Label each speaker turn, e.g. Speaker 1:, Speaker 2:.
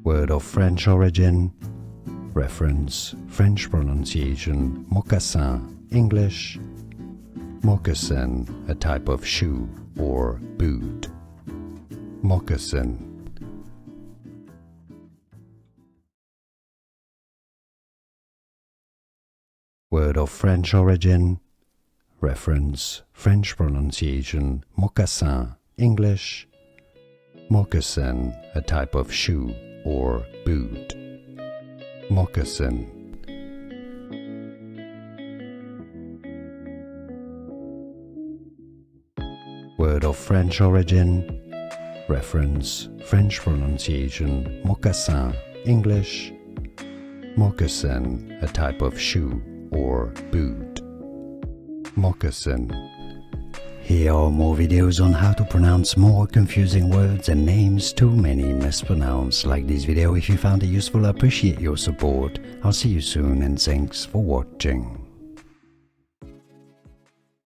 Speaker 1: Word of French origin. Reference French pronunciation mocassin, English moccasin, a type of shoe or boot. Moccasin. Word of French origin. Reference French pronunciation mocassin, English moccasin, a type of shoe or boot. Moccasin. Word of French origin. Reference French pronunciation mocassin, English moccasin, a type of shoe or boot. Moccasin. Here are more videos on how to pronounce more confusing words and names too many mispronounced. Like this video if you found it useful. I appreciate your support. I'll see you soon and thanks for watching.